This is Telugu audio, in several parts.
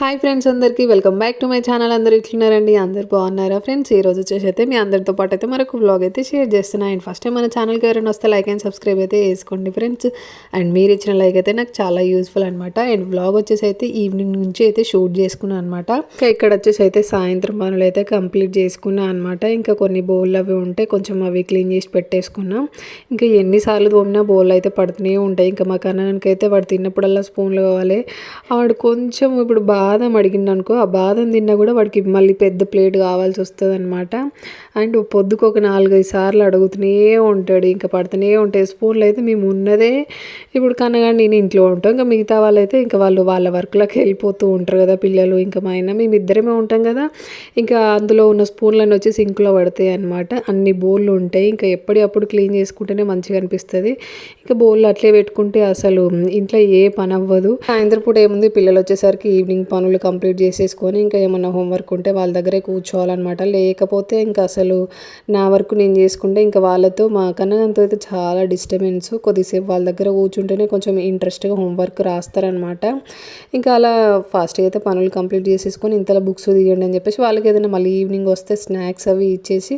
హాయ్ ఫ్రెండ్స్, అందరికీ welcome back to my channel. అందరూ ఇట్లున్నారండి? అందరు బాగున్నారా ఫ్రెండ్స్? ఈ రోజు వచ్చేసి అయితే మీ అందరితో పాటు అయితే మరొక వ్లాగ్ అయితే షేర్ చేస్తున్నా. అండ్ ఫస్ట్ టైం మన ఛానల్కి ఎవరైనా వస్తే లైక్ అండ్ సబ్స్క్రైబ్ అయితే వేసుకోండి ఫ్రెండ్స్. అండ్ మీరు ఇచ్చిన లైక్ అయితే నాకు చాలా యూస్ఫుల్ అనమాట. అండ్ వ్లాగ్ వచ్చేసి అయితే ఈవినింగ్ నుంచి అయితే షూట్ చేసుకున్నాను అనమాట. ఇంకా ఇక్కడ వచ్చేసి అయితే సాయంత్రం పనులు అయితే కంప్లీట్ చేసుకున్నా అనమాట. ఇంకా కొన్ని బౌల్ అవి ఉంటే కొంచెం అవి క్లీన్ చేసి పెట్టేసుకున్నాం. ఇంకా ఎన్నిసార్లు తోమినా బౌల్ అయితే పడుతూనే ఉంటాయి. ఇంకా మా కన్నానికి అయితే వాడు తిన్నప్పుడల్లా స్పూన్లు కావాలి. వాడు కొంచెం ఇప్పుడు బాదం అడిగిండనుకో, ఆ బాదం తిన్నా కూడా వాడికి మళ్ళీ పెద్ద ప్లేట్ కావాల్సి వస్తుంది అనమాట. అండ్ పొద్దుకు ఒక 4-5 సార్లు అడుగుతూనే ఉంటాడు. ఇంకా పడుతూనే ఉంటాయి స్పూన్లు. అయితే మేము ఉన్నదే ఇప్పుడు కన్నగాని నేను ఇంట్లో ఉంటాం. ఇంకా మిగతా వాళ్ళైతే ఇంకా వాళ్ళు వాళ్ళ వర్క్లోకి వెళ్ళిపోతూ ఉంటారు కదా పిల్లలు. ఇంకా మా ఆయన మేము ఇద్దరమే ఉంటాం కదా. ఇంకా అందులో ఉన్న స్పూన్లన్నీ వచ్చి సింక్లో పడతాయి అనమాట. అన్ని బౌళ్ళు ఉంటాయి. ఇంకా ఎప్పటికప్పుడు క్లీన్ చేసుకుంటేనే మంచిగా అనిపిస్తుంది. ఇంకా బౌళ్ళు అట్లే పెట్టుకుంటే అసలు ఇంట్లో ఏ పని అవ్వదు. సాయంత్రం పూట ఏముంది, పిల్లలు వచ్చేసరికి ఈవినింగ్ పనులు కంప్లీట్ చేసేసుకొని ఇంకా ఏమన్నా హోంవర్క్ ఉంటే వాళ్ళ దగ్గరే కూర్చోవాలన్నమాట. లేకపోతే ఇంకా అసలు నా వర్క్ నేను చేసుకుంటే ఇంకా వాళ్ళతో మా కన్నదంతో అయితే చాలా డిస్టర్బెన్స్. కొద్దిసేపు వాళ్ళ దగ్గర కూర్చుంటేనే కొంచెం ఇంట్రెస్ట్గా హోంవర్క్ రాస్తారనమాట. ఇంకా అలా ఫాస్ట్గా అయితే పనులు కంప్లీట్ చేసేసుకొని ఇంతలో బుక్స్ దిగండి అని చెప్పేసి వాళ్ళకి ఏదైనా మళ్ళీ ఈవినింగ్ వస్తే స్నాక్స్ అవి ఇచ్చేసి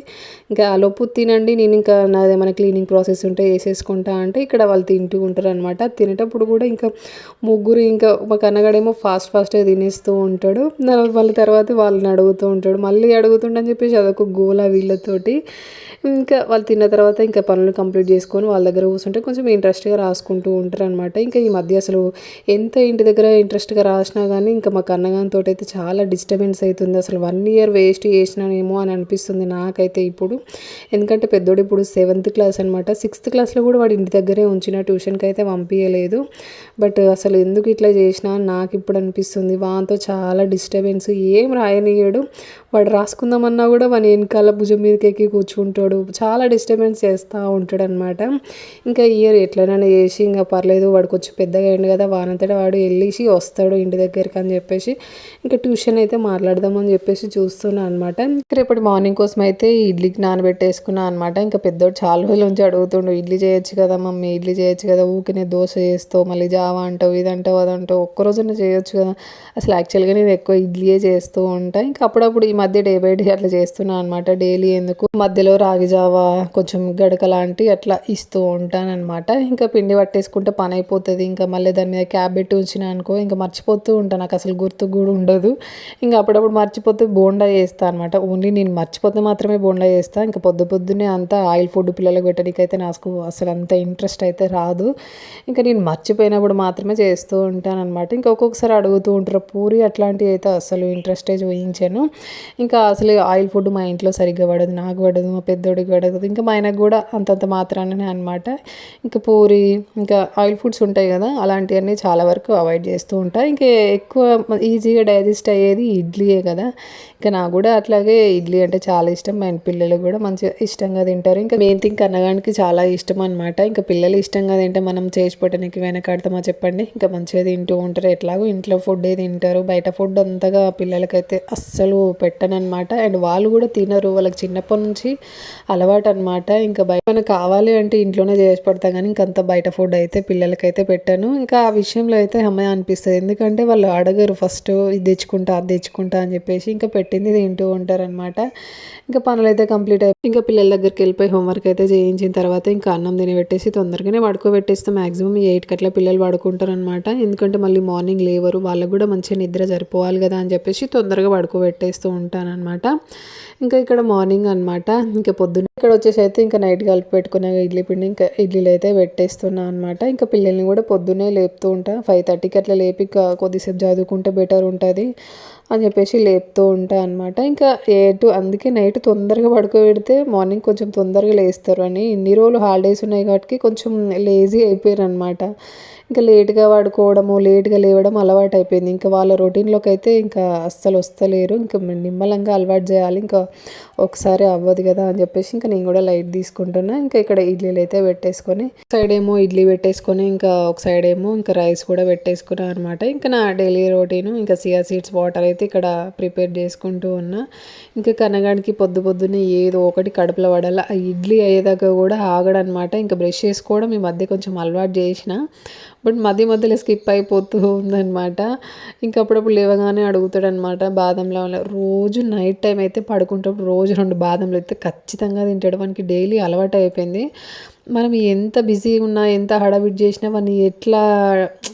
ఇంకా ఆ లోపు తినండి, నేను ఇంకా నాదేమైనా క్లీనింగ్ ప్రాసెస్ ఉంటే వేసేసుకుంటా అంటే ఇక్కడ వాళ్ళు తింటూ ఉంటారు అనమాట. తినేటప్పుడు కూడా ఇంకా ముగ్గురు, ఇంకా మా కన్నగాడేమో ఫాస్ట్గా తినేస్తూ ఉంటాడు. వాళ్ళ తర్వాత వాళ్ళని అడుగుతూ ఉంటాడు, మళ్ళీ అడుగుతుండని చెప్పేసి అదొక గోల వీళ్ళతోటి. ఇంకా వాళ్ళు తిన్న తర్వాత ఇంకా పనులు కంప్లీట్ చేసుకొని వాళ్ళ దగ్గర కూర్చుంటే కొంచెం ఇంట్రెస్ట్గా రాసుకుంటూ ఉంటారు అనమాట. ఇంకా ఈ మధ్య అసలు ఎంత ఇంటి దగ్గర ఇంట్రెస్ట్గా రాసినా కానీ ఇంకా మా కన్నగానితో అయితే చాలా డిస్టర్బెన్స్ అవుతుంది. అసలు 1 ఇయర్ వేస్ట్ చేసినానేమో అని అనిపిస్తుంది నాకైతే ఇప్పుడు. ఎందుకంటే పెద్దోడు ఇప్పుడు 7th క్లాస్ అనమాట. 6th క్లాస్లో కూడా వాడు ఇంటి దగ్గరే ఉంచిన, ట్యూషన్కి అయితే పంపించలేదు. బట్ అసలు ఎందుకు ఇట్లా చేసినా నాకు ఇప్పుడు అనిపిస్తుంది. వాంతో చాలా డిస్టర్బెన్స్, ఏం రాయనీయడు. వాడు రాసుకుందామన్నా కూడా వాని వెనకాల భుజం మీదకి ఎక్కి కూర్చుంటాడు. చాలా డిస్టర్బెన్స్ చేస్తూ ఉంటాడు అనమాట. ఇంకా ఇయర్ ఎట్లనైనా చేసి ఇంకా పర్లేదు, వాడు కొంచెం పెద్దగా అయ్యిండు కదా, వానంతటా వాడు వెళ్ళేసి వస్తాడు ఇంటి దగ్గరికి అని చెప్పేసి ఇంకా ట్యూషన్ అయితే మాట్లాడదామని చెప్పేసి చూస్తున్నా అనమాట. రేపటి మార్నింగ్ కోసం అయితే ఇడ్లీకి నానబెట్టేసుకున్నా అనమాట. ఇంకా పెద్దోడు చాలా రోజుల నుంచి అడుగుతుండు, ఇడ్లీ చేయొచ్చు కదా మమ్మీ, ఇడ్లీ చేయొచ్చు కదా, ఊరికే దోశ చేస్తావు, మళ్ళీ జావా అంటావు, ఇదంటావు అదంటావు, ఒక్కరోజున చేయొచ్చు కదా. అసలు యాక్చువల్గా నేను ఎక్కువ ఇడ్లీయే చేస్తూ ఉంటాను. ఇంకా అప్పుడప్పుడు ఈ మధ్య డే బై డే అట్లా చేస్తున్నాను అనమాట. డైలీ ఎందుకు మధ్యలో రాగి జావా, కొంచెం గడక లాంటి అట్లా ఇస్తూ ఉంటాను అనమాట. ఇంకా పిండి పట్టేసుకుంటే పని అయిపోతుంది. ఇంకా మళ్ళీ దాని మీద క్యాబ్ పెట్టి ఉంచినా అనుకో ఇంకా మర్చిపోతూ ఉంటాను, నాకు అసలు గుర్తు కూడా ఉండదు. ఇంకా అప్పుడప్పుడు మర్చిపోతే బోండా చేస్తాను అనమాట. ఓన్లీ నేను మర్చిపోతే మాత్రమే బోండా చేస్తాను. ఇంకా పొద్దున్నే అంతా ఆయిల్ ఫుడ్ పిల్లలకు పెట్టడానికైతే నాకు అసలు అంత ఇంట్రెస్ట్ అయితే రాదు. ఇంకా నేను మర్చిపోయినప్పుడు మాత్రమే చేస్తూ ఉంటాను అనమాట. ఇంకా ఒక్కొక్కసారి అడుగుతూ ఉంటారు పూరి, అట్లాంటివి అయితే అసలు ఇంట్రెస్టే చూపించాను. ఇంకా అసలు ఆయిల్ ఫుడ్ మా ఇంట్లో సరిగ్గా పడదు, నాకు పడదు, మా పెద్దోడికి పడదు, ఇంకా మా ఆయనకు కూడా అంతంత మాత్రానే అనమాట. ఇంకా పూరి, ఇంకా ఆయిల్ ఫుడ్స్ ఉంటాయి కదా, అలాంటివన్నీ చాలా వరకు అవాయిడ్ చేస్తూ ఉంటాను. ఇంకా ఎక్కువ ఈజీగా డైజెస్ట్ అయ్యేది ఇడ్లీయే కదా. ఇంకా నాకు కూడా అట్లాగే ఇడ్లీ అంటే చాలా ఇష్టం. మా పిల్లలు కూడా మంచిగా ఇష్టంగా తింటారు. ఇంకా మెయిన్ థింగ్ కన్నగానికి చాలా ఇష్టం అనమాట. ఇంకా పిల్లలు ఇష్టంగా తింటే మనం చేసి పెట్టడానికి వెనకాడతామా చెప్పండి. ఇంకా మంచిగా తింటూ ఉంటారు. ఎట్లాగో ఇంట్లో ఫుడ్డే తింటారు, బయట ఫుడ్ అంతగా పిల్లలకైతే అస్సలు పెట్టనమాట. అండ్ వాళ్ళు కూడా తినరు, వాళ్ళకి చిన్నప్పటి నుంచి అలవాటు అనమాట. ఇంకా బయట మనకు కావాలి అంటే ఇంట్లోనే చేసి పెడతాం కానీ ఇంకంత బయట ఫుడ్ అయితే పిల్లలకైతే పెట్టాను. ఇంకా ఆ విషయంలో అయితే అమ్మాయి అనిపిస్తుంది, ఎందుకంటే వాళ్ళు అడగరు ఫస్ట్ ఇది తెచ్చుకుంటా అది తెచ్చుకుంటా అని చెప్పేసి ఇంకా పెట్టింది తింటూ ఉంటారనమాట. ఇంకా పనులు అయితే కంప్లీట్ అయిపోయి ఇంకా పిల్లల దగ్గరికి వెళ్ళిపోయి హోంవర్క్ అయితే చేయించిన తర్వాత ఇంకా అన్నం తినబెట్టేసి తొందరగానే పడుకోబెట్టేస్తే మ్యాక్సిమం 8 అట్లా పిల్లలు పడుకుంటారు అనమాట. ఎందుకంటే మళ్ళీ మార్నింగ్ లేవరు, వాళ్ళకు కూడా మంచిగా నిద్ర సరిపోవాలి కదా అని చెప్పేసి తొందరగా పడుకోబెట్టేస్తూ ఉంటానన్నమాట. ఇంకా ఇక్కడ మార్నింగ్ అనమాట. ఇంకా పొద్దున్న ఇక్కడ వచ్చేసి అయితే ఇంకా నైట్ కలిపి పెట్టుకున్న ఇడ్లీ పిండి ఇంకా ఇడ్లీలు అయితే పెట్టేస్తున్నా అనమాట. ఇంకా పిల్లల్ని కూడా పొద్దున్నే లేపుతూ ఉంటా, 5:30కి అట్లా లేపి కొద్దిసేపు చదువుకుంటే బెటర్ ఉంటుంది అని చెప్పేసి లేపుతూ ఉంటా అనమాట. ఇంకా అందుకే నైట్ తొందరగా పడుకోబెడితే మార్నింగ్ కొంచెం తొందరగా లేస్తారు అని. ఇన్ని రోజులు హాలిడేస్ ఉన్నాయి కాబట్టి కొంచెం లేజీ అయిపోయారు అనమాట. ఇంకా లేట్గా పడుకోవడము, లేట్గా లేవడం అలవాటు అయిపోయింది. ఇంకా వాళ్ళ రొటీన్లోకి అయితే ఇంకా అస్సలు వస్తలేరు. ఇంకా నిమ్మలంగా అలవాటు చేయాలి, ఇంకా ఒకసారి అవ్వదు కదా అని చెప్పేసి ఇంకా నేను కూడా లైట్ తీసుకుంటున్నా. ఇంకా ఇక్కడ ఇడ్లీలు అయితే పెట్టేసుకొని సైడ్ ఏమో ఇడ్లీ పెట్టేసుకొని ఇంకా ఒక సైడ్ ఏమో ఇంకా రైస్ కూడా పెట్టేసుకున్నాను అనమాట. ఇంకా నా డైలీ రొటీను ఇంకా సియా సీడ్స్ వాటర్ అయితే ఇక్కడ ప్రిపేర్ చేసుకుంటూ ఉన్నా. ఇంకా కనగాడికి పొద్దున్నే ఏదో ఒకటి కడుపులో పడాలి. ఆ ఇడ్లీ అయ్యేదాకా కూడా ఆగడనమాట. ఇంకా బ్రష్ చేసుకోవడం ఈ మధ్య కొంచెం అలవాటు చేసిన, బట్ మధ్యలో స్కిప్ అయిపోతూ ఉందనమాట. ఇంకా అప్పుడప్పుడు లేవగానే అడుగుతాడనమాట బాదంలో. రోజు నైట్ టైం అయితే పడుకుంటప్పుడు రోజు 2 బాదంలు అయితే ఖచ్చితంగా తింటాడు. వానికి డైలీ అలవాటు అయిపోయింది. మనం ఎంత బిజీగా ఉన్నా, ఎంత హడావిడి చేసినా వాడిని ఎట్లా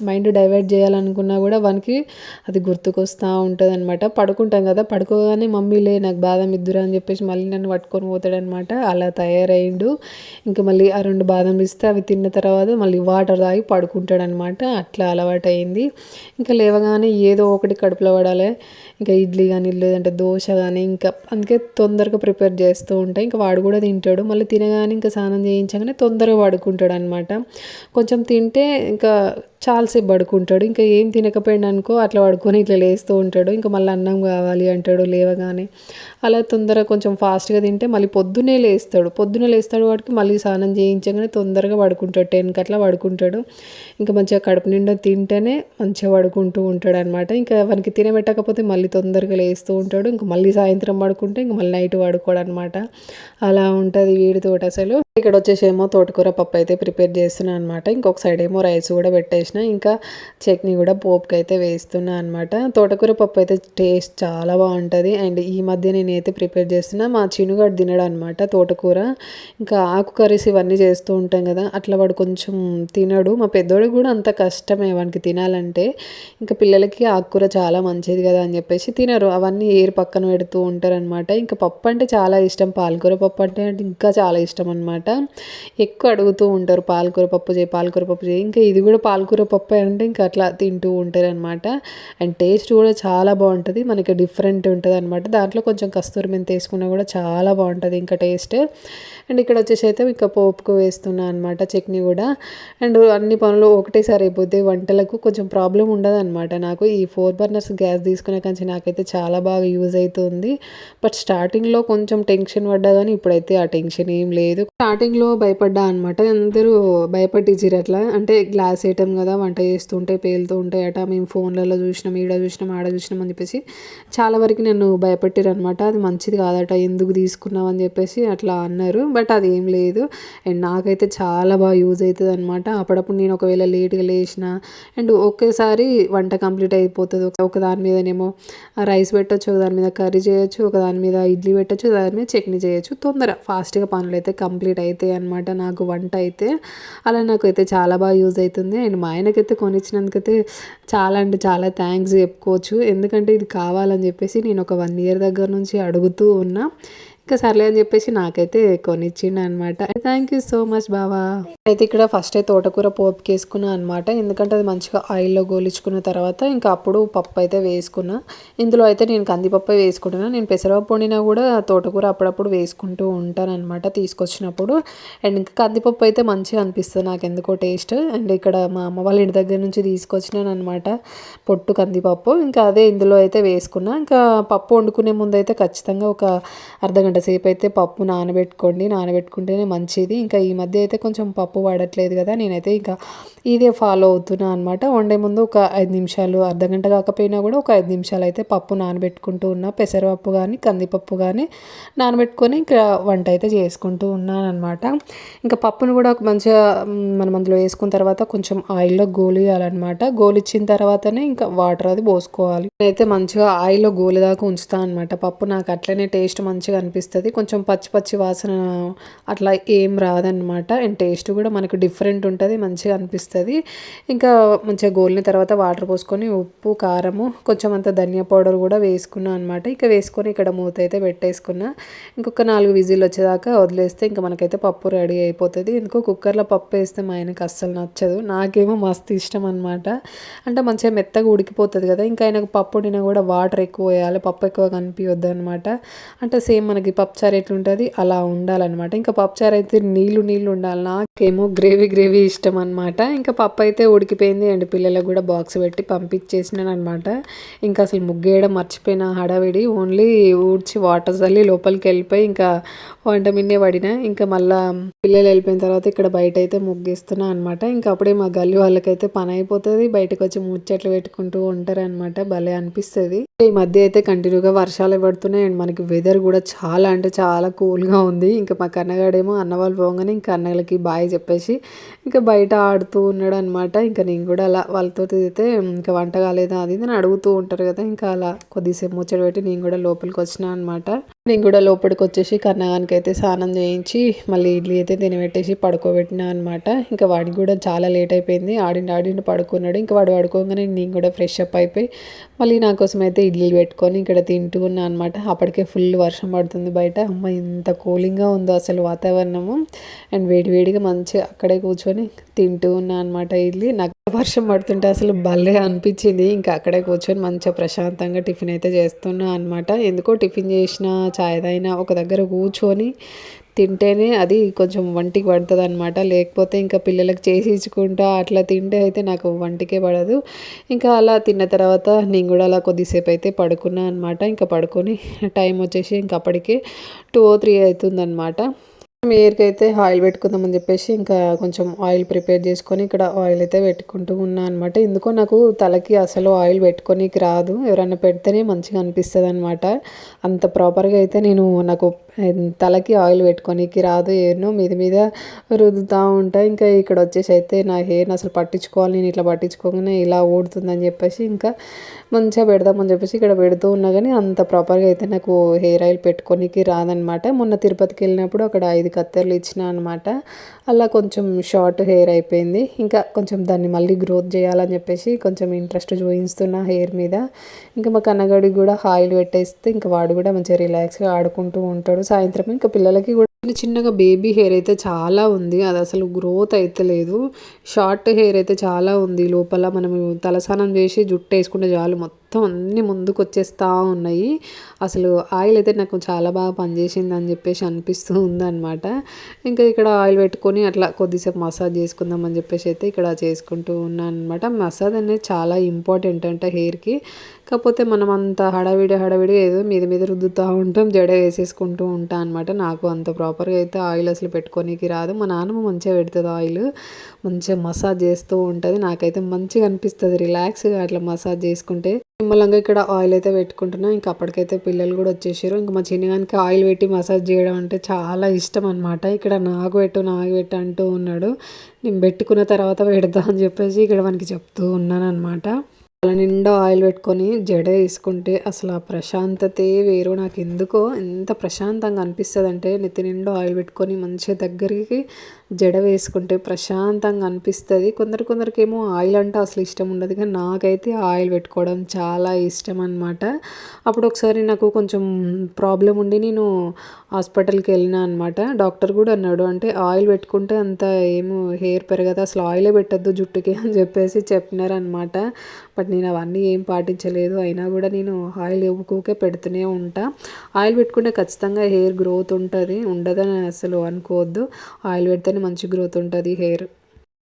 మైండ్ డైవర్ట్ చేయాలనుకున్నా కూడా వానికి అది గుర్తుకొస్తూ ఉంటుందన్నమాట. పడుకుంటాం కదా, పడుకోగానే మమ్మీ లే నాకు బాదం ఇద్దురా అని చెప్పేసి మళ్ళీ నన్ను పట్టుకొని పోతాడనమాట. అలా తయారయ్యిండు. ఇంకా మళ్ళీ ఆ 2 బాదంలు ఇస్తే అవి తిన్న తర్వాత మళ్ళీ వాటర్ తాగి పడుకుంటాడనమాట. అట్లా అలవాటయింది. ఇంకా లేవగానే ఏదో ఒకటి కడుపులో పడాలి. ఇంకా ఇడ్లీ కానీ లేదంటే దోశ కానీ, ఇంకా అందుకే తొందరగా ప్రిపేర్ చేస్తూ ఉంటాయి. ఇంకా వాడు కూడా తింటాడు. మళ్ళీ తినగానే ఇంకా స్నానం చేయించగానే తొందరగా పడుకుంటాడు అనమాట. కొంచెం తింటే ఇంకా చాలాసేపు పడుకుంటాడు. ఇంకా ఏం తినకపోయిండు అనుకో అట్లా పడుకొని ఇట్లా లేస్తూ ఉంటాడు. ఇంకా మళ్ళీ అన్నం కావాలి అంటాడు లేవగానే. అలా తొందరగా కొంచెం ఫాస్ట్గా తింటే మళ్ళీ పొద్దున్నే లేస్తాడు వాడికి మళ్ళీ స్నానం చేయించగానే తొందరగా పడుకుంటాడు. 10కి అట్లా పడుకుంటాడు. ఇంకా మంచిగా కడుపు నిండా తింటేనే మంచిగా పడుకుంటూ ఉంటాడు అనమాట. ఇంకా వానికి తినబెట్టకపోతే మళ్ళీ తొందరగా లేస్తూ ఉంటాడు. ఇంకా మళ్ళీ సాయంత్రం పడుకుంటే ఇంక మళ్ళీ నైట్ పడుకోడు అనమాట. అలా ఉంటుంది వీడితోటి అసలు. ఇక్కడ వచ్చేసేమో తోటకూర పప్పు అయితే ప్రిపేర్ చేస్తున్నాను అనమాట. ఇంకొక సైడ్ ఏమో రైస్ కూడా పెట్టేసిన, ఇంకా చట్నీ కూడా పోపుకి అయితే వేస్తున్నా అనమాట. తోటకూర పప్పు అయితే టేస్ట్ చాలా బాగుంటుంది. అండ్ ఈ మధ్య నేనైతే ప్రిపేర్ చేస్తున్నా. మా చినుగాడు తినడు అనమాట తోటకూర. ఇంకా ఆకు కర్రీస్ ఇవన్నీ చేస్తూ ఉంటాం కదా, అట్లా వాడు కొంచెం తినడు. మా పెద్దోడికి కూడా అంత కష్టమే వానికి తినాలంటే. ఇంకా పిల్లలకి ఆకుకూర చాలా మంచిది కదా అని చెప్పేసి తినరు. అవన్నీ ఏరు పక్కన పెడుతూ ఉంటారనమాట. ఇంకా పప్పు అంటే చాలా ఇష్టం. పాలకూర పప్పు అంటే ఇంకా చాలా ఇష్టం అనమాట. ఎక్కువ అడుగుతూ ఉంటారు పాలకూర పప్పు చేయి. ఇంకా ఇది కూడా పాలకూర పప్పు అంటే ఇంకా అట్లా తింటూ ఉంటారు అనమాట. అండ్ టేస్ట్ కూడా చాలా బాగుంటుంది. మనకి డిఫరెంట్ ఉంటుంది అనమాట. దాంట్లో కొంచెం కస్తూరి మెంతి వేసుకున్నా కూడా చాలా బాగుంటుంది ఇంకా టేస్ట్. అండ్ ఇక్కడ వచ్చేసి అయితే ఇంకా పోపుకు వేస్తున్నా అనమాట చట్నీ కూడా. అండ్ అన్ని పనులు ఒకటేసారి అయిపోతే వంటలకు కొంచెం ప్రాబ్లం ఉండదు అనమాట. నాకు ఈ 4 బర్నర్స్ గ్యాస్ తీసుకునే కానీ నాకైతే చాలా బాగా యూజ్ అవుతుంది. బట్ స్టార్టింగ్లో కొంచెం టెన్షన్ పడ్డా కానీ ఇప్పుడైతే ఆ టెన్షన్ ఏం లేదు. స్టార్టింగ్లో భయపడ్డా అనమాట. అందరూ భయపట్టించారు అట్లా. అంటే గ్లాస్ ఐటమ్ కదా, వంట చేస్తుంటే పేలుతూ ఉంటాయి అట, మేము ఫోన్లలో చూసినాం, ఈడ చూసినాం, ఆడ చూసినాం అని చెప్పేసి చాలా వరకు నన్ను భయపెట్టారు అనమాట. అది మంచిది కాదట, ఎందుకు తీసుకున్నావు అని చెప్పేసి అట్లా అన్నారు. బట్ అది ఏం లేదు. అండ్ నాకైతే చాలా బాగా యూజ్ అవుతుంది అనమాట. అప్పుడప్పుడు నేను ఒకవేళ లేట్గా లేచిన అండ్ ఒకేసారి వంట కంప్లీట్ అయిపోతుంది. ఒక దాని మీదనేమో రైస్ పెట్టచ్చు, ఒక దాని మీద కర్రీ చేయొచ్చు, ఒక దాని మీద ఇడ్లీ పెట్టచ్చు, దాని మీద చట్నీ చేయొచ్చు. ఫాస్ట్గా పనులు అయితే కంప్లీట్ అవుతాయి అనమాట నాకు వంట అయితే. అలా నాకైతే చాలా బాగా యూజ్ అవుతుంది. అండ్ మా ఆయనకైతే కొనిచ్చినందుకైతే చాలా అంటే చాలా థ్యాంక్స్ చెప్పుకోవచ్చు. ఎందుకంటే ఇది కావాలని చెప్పేసి నేను ఒక 1 ఇయర్ దగ్గర నుంచి అడుగుతూ ఉన్నా. ఇంకా సర్లే అని చెప్పేసి నాకైతే కొనిచ్చిండు అనమాట. థ్యాంక్ యూ సో మచ్ బావా. అయితే ఇక్కడ ఫస్ట్ అయితే తోటకూర పోపుకి వేసుకున్నా అనమాట. ఎందుకంటే అది మంచిగా ఆయిల్లో గోలించుకున్న తర్వాత ఇంకా అప్పుడు పప్పు అయితే వేసుకున్నా. ఇందులో అయితే నేను కందిపప్పు వేసుకుంటున్నా. నేను పెసరపప్పు వండినా కూడా తోటకూర అప్పుడప్పుడు వేసుకుంటూ ఉంటాను అనమాట తీసుకొచ్చినప్పుడు. అండ్ ఇంకా కందిపప్పు అయితే మంచిగా అనిపిస్తుంది నాకు ఎందుకో టేస్ట్. అండ్ ఇక్కడ మా అమ్మ వాళ్ళ ఇంటి దగ్గర నుంచి తీసుకొచ్చినాను అనమాట పొట్టు కందిపప్పు. ఇంకా అదే ఇందులో అయితే వేసుకున్నా. ఇంకా పప్పు వండుకునే ముందు అయితే ఖచ్చితంగా ఒక అర్ధగంట సేపు అయితే పప్పు నానబెట్టుకుంటేనే మంచిది. ఇంకా ఈ మధ్య అయితే కొంచెం పప్పు వాడట్లేదు కదా, నేనైతే ఇంకా ఇదే ఫాలో అవుతున్నా అనమాట. వండే ముందు ఒక 5 నిమిషాలు, అర్ధగంట కాకపోయినా కూడా ఒక 5 నిమిషాలు అయితే పప్పు నానబెట్టుకుంటూ ఉన్నా. పెసరపప్పు కానీ కందిపప్పు కానీ నానబెట్టుకొని ఇంకా వంట అయితే చేసుకుంటూ ఉన్నాను అనమాట. ఇంకా పప్పును కూడా మంచిగా మనం అందులో వేసుకున్న తర్వాత కొంచెం ఆయిల్లో గోలియాలన్నమాట. గోలిచ్చిన తర్వాతనే ఇంకా వాటర్ అది పోసుకోవాలి. నేనైతే మంచిగా ఆయిల్లో గోలిదాకా ఉంచుతాను అనమాట పప్పు. నాకు అట్లనే టేస్ట్ మంచిగా అనిపిస్తుంది. కొంచెం పచ్చి వాసన అట్లా ఏం రాదనమాట. అండ్ టేస్ట్ కూడా మనకు డిఫరెంట్ ఉంటుంది, మంచిగా అనిపిస్తుంది. ఇంకా మంచిగా గోలిన తర్వాత వాటర్ పోసుకొని ఉప్పు, కారము, కొంచెం అంత ధనియా పౌడర్ కూడా వేసుకున్నాను అనమాట. ఇంకా వేసుకొని ఇక్కడ మూత అయితే పెట్టేసుకున్నా. ఇంకొక 4 విజిల్ వచ్చేదాకా వదిలేస్తే ఇంకా మనకైతే పప్పు రెడీ అయిపోతుంది. ఎందుకో కుక్కర్లో పప్పు వేస్తే మా ఆయనకు అస్సలు నచ్చదు, నాకేమో మస్తు ఇష్టం అనమాట. అంటే మంచిగా మెత్తగా ఉడికిపోతుంది కదా. ఇంకా ఆయనకు పప్పు వండినా కూడా వాటర్ ఎక్కువ వేయాలి, పప్పు ఎక్కువ కనిపించొద్దు అనమాట. అంటే సేమ్ మనకి పప్పుచారు ఎట్లుంటుంది అలా ఉండాలన్నమాట. ఇంకా పప్పుచారు అయితే నీళ్ళు ఉండాలి. నాకేమో గ్రేవీ ఇష్టం అనమాట. ఇంకా పప్పు అయితే ఉడికిపోయింది. అండ్ పిల్లలకు కూడా బాక్స్ పెట్టి పంపించేసినాను అనమాట. ఇంకా అసలు ముగ్గేయడం మర్చిపోయిన హడావిడి, ఓన్లీ ఊడ్చి వాటర్ చల్లి లోపలికి వెళ్ళిపోయి ఇంకా వంట మిన్నే పడిన. ఇంకా మళ్ళీ పిల్లలు వెళ్ళిపోయిన తర్వాత ఇక్కడ బయట అయితే ముగ్గేస్తున్నా అనమాట. ఇంకా అప్పుడే మా గల్లీ వాళ్ళకైతే పని అయిపోతుంది, బయటకు వచ్చి ముచ్చట్లు పెట్టుకుంటూ ఉంటారనమాట. భలే అనిపిస్తుంది. ఈ మధ్య అయితే కంటిన్యూగా వర్షాలు పడుతున్నాయి అండ్ మనకి వెదర్ కూడా చాలా అంటే చాలా కూల్గా ఉంది. ఇంకా మా కన్నగాడేమో అన్న వాళ్ళు పోగానే ఇంకా అన్నలకి బాయ్ చెప్పేసి ఇంకా బయట ఆడుతూ ఉన్నాడు అనమాట. ఇంకా నేను కూడా అలా వాళ్ళతో అయితే ఇంకా వంట కాలేదా అది ఇది అని అడుగుతూ ఉంటారు కదా, ఇంకా అలా కొద్దిసేపు ముచ్చట పెట్టి నేను కూడా లోపలికి వచ్చిన అనమాట. నేను కూడా లోపలికి వచ్చేసి కన్నగానికి అయితే స్నానం చేయించి మళ్ళీ ఇడ్లీ అయితే తినబెట్టేసి పడుకోబెట్టినా అనమాట. ఇంకా వాడికి కూడా చాలా లేట్ అయిపోయింది, ఆడిండి పడుకున్నాడు. ఇంకా వాడు పడుకోగానే నేను కూడా ఫ్రెష్ అప్ అయిపోయి మళ్ళీ నా కోసం అయితే ఇడ్లీలు పెట్టుకొని ఇక్కడ తింటూ ఉన్నా అనమాట. అప్పటికే ఫుల్ వర్షం పడుతుంది బయట. అమ్మ ఎంత కూలింగ్గా ఉందో అసలు వాతావరణము. అండ్ వేడివేడిగా మంచిగా అక్కడే కూర్చొని తింటూ ఉన్నా అనమాట ఇడ్లీ. నాకు వర్షం పడుతుంటే అసలు భలే అనిపించింది. ఇంకా అక్కడే కూర్చొని మంచిగా ప్రశాంతంగా టిఫిన్ అయితే చేస్తున్నా అనమాట. ఎందుకో టిఫిన్ చేసిన చాయ్ తాగినా ఒక దగ్గర కూర్చొని తింటేనే అది కొంచెం వంటికి పడుతుంది అనమాట. లేకపోతే ఇంకా పిల్లలకు చేసి ఇచ్చుకుంటా అట్లా తింటే అయితే నాకు వంటికే పడదు. ఇంకా అలా తిన్న తర్వాత నేను కూడా అలా కొద్దిసేపు అయితే పడుకున్నా అనమాట. ఇంకా పడుకొని టైం వచ్చేసి ఇంక అప్పటికే 2 or 3 అవుతుందన్నమాట. హెయిర్కి అయితే ఆయిల్ పెట్టుకుందామని చెప్పేసి ఇంకా కొంచెం ఆయిల్ ప్రిపేర్ చేసుకొని ఇక్కడ ఆయిల్ అయితే పెట్టుకుంటూ ఉన్నా అనమాట. ఎందుకో నాకు తలకి అసలు ఆయిల్ పెట్టుకోనికి రాదు, ఎవరైనా పెడితేనే మంచిగా అనిపిస్తుంది అనమాట. అంత ప్రాపర్గా అయితే నాకు తలకి ఆయిల్ పెట్టుకోనికి రాదు. హెయిర్ను మీద రుద్దుతూ ఉంటా. ఇంకా ఇక్కడ వచ్చేసి అయితే నా హెయిర్ని అసలు పట్టించుకోవాలి, నేను ఇట్లా పట్టించుకోగానే ఇలా ఊడుతుందని చెప్పేసి ఇంకా మంచిగా పెడదామని చెప్పేసి ఇక్కడ పెడుతూ ఉన్నా కానీ అంత ప్రాపర్గా అయితే నాకు హెయిర్ ఆయిల్ పెట్టుకోనికి రాదనమాట. మొన్న తిరుపతికి వెళ్ళినప్పుడు అక్కడ 5 కత్తెరలు ఇచ్చిన అనమాట. అలా కొంచెం షార్ట్ హెయిర్ అయిపోయింది. ఇంకా కొంచెం దాన్ని మళ్ళీ గ్రోత్ చేయాలని చెప్పేసి కొంచెం ఇంట్రెస్ట్ చూపిస్తున్నా హెయిర్ మీద. ఇంకా మా కన్నగడికి కూడా ఆయిల్ పెట్టేస్తే ఇంకా వాడు కూడా మంచిగా రిలాక్స్గా ఆడుకుంటూ ఉంటాడు సాయంత్రం. ఇంకా పిల్లలకి కూడా చిన్నగా బేబీ హెయిర్ అయితే చాలా ఉంది, అది అసలు గ్రోత్ అయితే లేదు. షార్ట్ హెయిర్ అయితే చాలా ఉంది లోపల. మనం తలస్నానం చేసి జుట్టు వేసుకుంటే చాలు మొత్తం అన్నీ ముందుకు వచ్చేస్తూ ఉన్నాయి. అసలు ఆయిల్ అయితే నాకు చాలా బాగా పనిచేసింది అని చెప్పేసి అనిపిస్తూ ఉందన్నమాట. ఇంకా ఇక్కడ ఆయిల్ పెట్టుకొని అట్లా కొద్దిసేపు మసాజ్ చేసుకుందాం అని చెప్పేసి అయితే ఇక్కడ చేసుకుంటూ ఉన్నాను అనమాట. మసాజ్ అనేది చాలా ఇంపార్టెంట్ అంటే హెయిర్కి. కాకపోతే మనం అంత హడావిడి ఏదో మీద రుద్దుతూ ఉంటాం, జడ వేసేసుకుంటూ ఉంటాం అనమాట. నాకు అంత ప్రాపర్గా అయితే ఆయిల్ అసలు పెట్టుకోనికి రాదు. మా నాన్నమ్మ మంచిగా పెడుతుంది ఆయిల్, మంచిగా మసాజ్ చేస్తూ ఉంటుంది. నాకైతే మంచిగా అనిపిస్తుంది రిలాక్స్గా అట్లా మసాజ్ చేసుకుంటే. నిమ్మలంగా ఇక్కడ ఆయిల్ అయితే పెట్టుకుంటున్నా. ఇంకా అప్పటికైతే పిల్లలు కూడా వచ్చేసారు. ఇంకా మా చిన్నగానికి ఆయిల్ పెట్టి మసాజ్ చేయడం అంటే చాలా ఇష్టం అనమాట. ఇక్కడ నాకు పెట్టు అంటూ ఉన్నాడు. నేను పెట్టుకున్న తర్వాత పెడతా అని చెప్పేసి ఇక్కడ మనకి చెప్తూ ఉన్నాను అనమాట. తల నిండా ఆయిల్ పెట్టుకొని జడ వేసుకుంటే అసలు ఆ ప్రశాంతతే వేరు. నాకు ఎందుకో ఎంత ప్రశాంతంగా అనిపిస్తుంది అంటే నెత్తి నిండా ఆయిల్ పెట్టుకొని మంచిగా దగ్గరికి జడ వేసుకుంటే ప్రశాంతంగా అనిపిస్తుంది. కొందరికేమో ఆయిల్ అంటే అసలు ఇష్టం ఉండదు, కానీ నాకైతే ఆయిల్ పెట్టుకోవడం చాలా ఇష్టం అనమాట. అప్పుడు ఒకసారి నాకు కొంచెం ప్రాబ్లం ఉండి నేను హాస్పిటల్కి వెళ్ళినా అనమాట. డాక్టర్ కూడా అన్నాడు, అంటే ఆయిల్ పెట్టుకుంటే అంత ఏమో హెయిర్ పెరగదు, అసలు ఆయిలే పెట్టద్దు జుట్టుకి అని చెప్పేసి చెప్పినారనమాట. బట్ నేను అవన్నీ ఏం పాటించలేదు. అయినా కూడా నేను ఆయిల్ ఊకే పెడుతూనే ఉంటా. ఆయిల్ పెట్టుకుంటే ఖచ్చితంగా హెయిర్ గ్రోత్ ఉంటుంది, ఉండదని అసలు అనుకోవద్దు. ఆయిల్ పెడితేనే మంచి గ్రోత్ ఉంటుంది హెయిర్.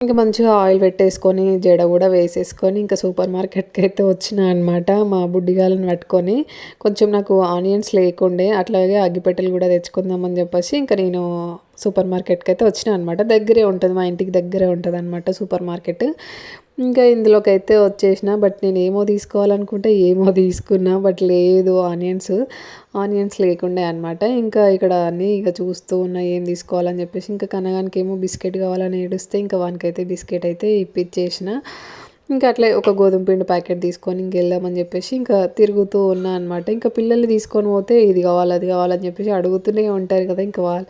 ఇంకా మంచిగా ఆయిల్ పెట్టేసుకొని జడ కూడా వేసేసుకొని ఇంకా సూపర్ మార్కెట్కి అయితే వచ్చిన అనమాట మా బుడ్డిగాలను పట్టుకొని. కొంచెం నాకు ఆనియన్స్ లేకుండే, అట్లాగే అగ్గిపెట్టెలు కూడా తెచ్చుకుందామని చెప్పేసి ఇంకా నేను సూపర్ మార్కెట్కి అయితే వచ్చిన అనమాట. దగ్గరే ఉంటుంది, మా ఇంటికి దగ్గరే ఉంటుంది అనమాట సూపర్ మార్కెట్. ఇంకా ఇందులోకి అయితే వచ్చేసిన. బట్ నేను ఏమో తీసుకోవాలనుకుంటే ఏమో తీసుకున్నా, బట్ లేదు ఆనియన్స్ లేకుండే అనమాట. ఇంకా ఇక్కడ అన్నీ ఇక చూస్తూ ఉన్నా ఏం తీసుకోవాలని చెప్పేసి. ఇంకా కనగానికి ఏమో బిస్కెట్ కావాలని ఏడుస్తే ఇంకా వానికైతే బిస్కెట్ అయితే ఇప్పించేసిన. ఇంకా అట్లే ఒక గోధుమ పిండి ప్యాకెట్ తీసుకొని ఇంకెళ్దామని చెప్పేసి ఇంకా తిరుగుతూ ఉన్నా అనమాట. ఇంకా పిల్లల్ని తీసుకొని పోతే ఇది కావాలి అది కావాలని చెప్పేసి అడుగుతూనే ఉంటారు కదా. ఇంకా వాళ్ళు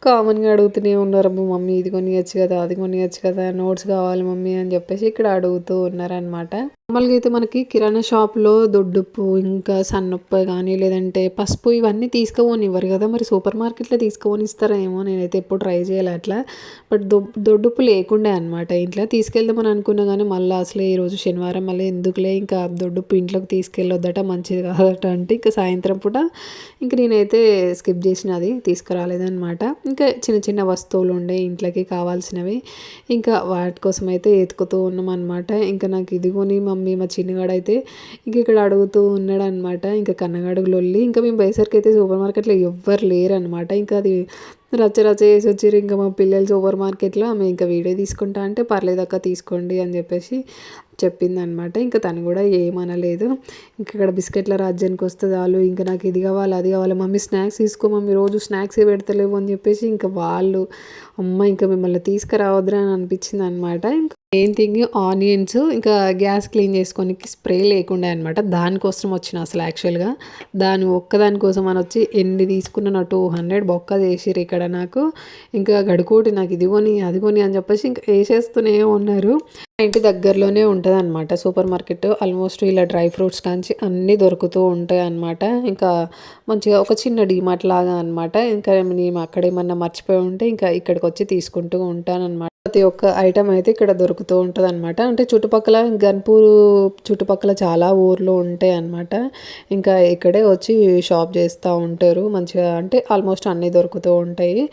కామన్గా అడుగుతూనే ఉన్నారు, మమ్మీ ఇది కొనియచ్చు కదా, అది కొనియచ్చు కదా, నోట్స్ కావాలి మమ్మీ అని చెప్పేసి ఇక్కడ అడుగుతూ ఉన్నారనమాట. నార్మల్గా అయితే మనకి కిరాణా షాప్లో దొడ్డుప్పు ఇంకా సన్నుప్పు కానీ లేదంటే పసుపు ఇవన్నీ తీసుకుపోనివ్వరు కదా. మరి సూపర్ మార్కెట్లో తీసుకుపోనిస్తారా ఏమో, నేనైతే ఎప్పుడు ట్రై చేయాలి అట్లా. బట్ దొడ్డుప్పు లేకుండే అనమాట ఇంట్లో. తీసుకెళ్దామని అనుకున్నా కానీ మళ్ళీ అసలు ఈరోజు శనివారం మళ్ళీ ఎందుకులే ఇంకా దొడ్డుప్పు ఇంట్లోకి తీసుకెళ్ళొద్దట, మంచిది కాదట అంటే ఇంకా సాయంత్రం పూట ఇంక నేనైతే స్కిప్ చేసినది తీసుకురాలేదనమాట. ఇంకా చిన్న చిన్న వస్తువులు ఉండే ఇంట్లోకి కావాల్సినవి, ఇంకా వాటి కోసం అయితే ఎతుకుతూ ఉన్నాం అనమాట. ఇంకా నాకు ఇది కొని మా మమ్మీ మా చిన్నగాడైతే ఇంక ఇక్కడ అడుగుతూ ఉన్నాడనమాట. ఇంకా కన్నగాడికి లొల్లి. ఇంకా మేము పోయేసరికి అయితే సూపర్ మార్కెట్‌లో ఎవ్వరు లేరనమాట. ఇంకా అది రచ్చ రచ్చ చేసి వచ్చిర్రు. ఇంకా మా పిల్లలు సూపర్ మార్కెట్‌లో. ఆమె ఇంకా వీడియో తీసుకుంటా అంటే పర్లేదక్క తీసుకోండి అని చెప్పేసి చెప్పిందనమాట. ఇంకా తను కూడా ఏమనలేదు. ఇంక ఇక్కడ బిస్కెట్ల రాజ్యానికి వస్తే చాలు ఇంకా నాకు ఇది కావాలి, అది కావాలి, మమ్మీ స్నాక్స్ తీసుకో మమ్మీ రోజు స్నాక్సే పెడతలేవు అని చెప్పేసి ఇంకా వాళ్ళు అమ్మ ఇంకా మిమ్మల్ని తీసుకురావద్దురా అని అనిపించిందనమాట. ఇంకా మెయిన్ థింగ్ ఆనియన్స్ ఇంకా గ్యాస్ క్లీన్ చేసుకోనికి స్ప్రే లేకుండే అనమాట. దానికోసం వచ్చిన అసలు యాక్చువల్‌గా దాని ఒక్కదాని కోసం అని వచ్చి ఎన్ని తీసుకున్నానో 200 బొక్క చేసిర్రు ఇక్కడ నాకు. ఇంకా గడుకోటి నాకు ఇది కొని, అది కొని అని చెప్పేసి ఇంకా ఏసేస్తూనే ఉన్నారు. మా ఇంటి దగ్గరలోనే ఉంటదనమాట సూపర్ మార్కెట్. ఆల్మోస్ట్ ఇలా డ్రై ఫ్రూట్స్ కాంచి అన్నీ దొరుకుతూ ఉంటాయన్నమాట. ఇంకా మంచిగా ఒక చిన్న డీమార్ట్ లాగా అనమాట. ఇంకా నేను అక్కడేమన్నా మర్చిపోయి ఉంటే ఇంకా ఇక్కడికొచ్చి తీసుకుంటూ ఉంటాననమాట. ప్రతి ఒక్క ఐటెం అయితే ఇక్కడ దొరుకుతూ ఉంటదనమాట. అంటే చుట్టుపక్కల గన్పూర్ చుట్టుపక్కల చాలా ఊర్లు ఉంటాయన్నమాట. ఇంకా ఇక్కడే వచ్చి షాప్ చేస్తూ ఉంటారు. మంచిగా అంటే ఆల్మోస్ట్ అన్నీ దొరుకుతూ ఉంటాయి.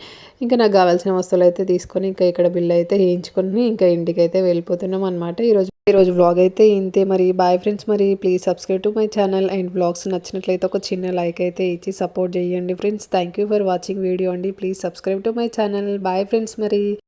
ఇంకా నాకు కావాల్సిన వస్తువులైతే తీసుకొని ఇంకా ఇక్కడ బిల్ అయితే వేయించుకొని ఇంకా ఇంటికైతే వెళ్ళిపోతున్నాం అనమాట. ఈరోజు వ్లాగ్ అయితే ఇంతే. మరి బాయ్ ఫ్రెండ్స్. మరి please subscribe to my channel and vlogs నచ్చినట్లయితే ఒక చిన్న లైక్ అయితే ఇచ్చి సపోర్ట్ చేయండి friends. Thank you for watching video అండి. Please subscribe to my channel. Bye friends మరి.